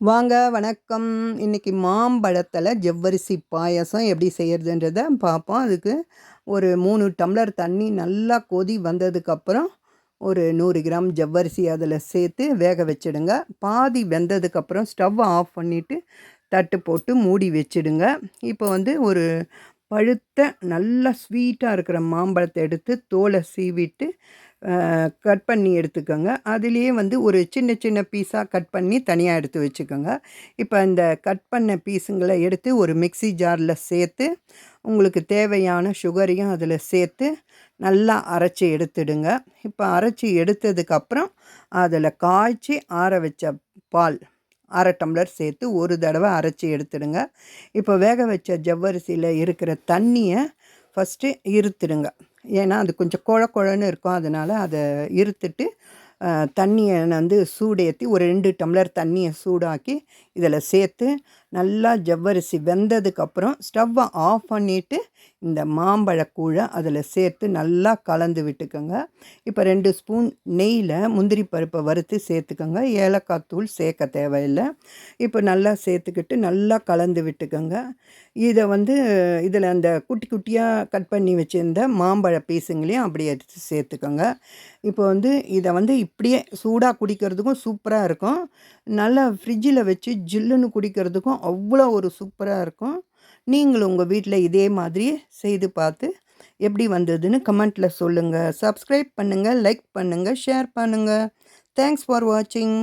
வாங்க வணக்கம். இன்னைக்கு மாம்பழத்தில ஜவ்வரிசி பாயாசம் எப்படி செய்யறதுன்றத பார்ப்போம். அதுக்கு ஒரு 3 டம்ளர் தண்ணி நல்லா கொதி வந்ததுக்கப்புறம், ஒரு 100 கிராம் ஜவ்வரிசி அதில சேர்த்து வேக வச்சுடுங்க. பாதி வெந்ததுக்கப்புறம் ஸ்டவ் ஆஃப் பண்ணிட்டு, தட்டு போட்டு மூடி வச்சுடுங்க. இப்போ வந்து ஒரு பழுத்த நல்லா ஸ்வீட்டா இருக்கிற மாம்பழத்த எடுத்து தோல சீவிட்டு கட் பண்ணி எடுத்துக்கோங்க. அதிலேயே வந்து ஒரு சின்ன சின்ன பீஸாக கட் பண்ணி தனியாக எடுத்து வச்சுக்கோங்க. இப்போ இந்த கட் பண்ண பீஸுங்களை எடுத்து ஒரு மிக்ஸி ஜாரில் சேர்த்து, உங்களுக்கு தேவையான சுகரையும் அதில் சேர்த்து நல்லா அரைச்சி எடுத்துடுங்க. இப்போ அரைச்சி எடுத்ததுக்கப்புறம் அதில் காய்ச்சி ஆற வச்ச பால் 1/2 டம்ளர் சேர்த்து ஒரு தடவை அரைச்சி எடுத்துடுங்க. இப்போ வேக வச்ச ஜவ்வரிசியில் இருக்கிற தண்ணியை ஃபஸ்ட்டு இருத்துடுங்க. ஏன்னா அது கொஞ்சம் கொழ கொழன்னு இருக்கும். அதனால் அதை இருத்துட்டு தண்ணியை வந்து சூடேற்றி ஒரு 2 டம்ளர் தண்ணியை சூடாக்கி இதில் சேர்த்து நல்லா ஜவ்வரிசி வெந்ததுக்கப்புறம் ஸ்டவ்வை ஆஃப் பண்ணிவிட்டு இந்த மாம்பழக்கூழை அதில் சேர்த்து நல்லா கலந்து விட்டுக்கோங்க. இப்போ 2 ஸ்பூன் நெய்யில் முந்திரி பருப்பை வறுத்து சேர்த்துக்கோங்க. ஏலக்காய் தூள் சேர்க்க தேவையில்லை. இப்போ நல்லா சேர்த்துக்கிட்டு நல்லா கலந்து விட்டுக்கோங்க. இதை வந்து இதில் அந்த குட்டி குட்டியாக கட் பண்ணி வச்சுருந்த மாம்பழ பீஸுங்களையும் அப்படியே எடுத்து சேர்த்துக்கோங்க. இப்போ வந்து இதை வந்து இப்படியே சூடாக குடிக்கிறதுக்கும் சூப்பராக இருக்கும். நல்லா ஃப்ரிட்ஜில் வச்சு ஜில்லுன்னு குடிக்கிறதுக்கும் அவ்வளோ ஒரு சூப்பராக இருக்கும். நீங்களும் உங்கள் வீட்டில் இதே மாதிரி செய்து பார்த்து எப்படி வந்ததுன்னு கமெண்ட்டில் சொல்லுங்கள். சப்ஸ்கிரைப் பண்ணுங்கள், லைக் பண்ணுங்கள், ஷேர் பண்ணுங்கள். தேங்க்ஸ் ஃபார் வாட்சிங்.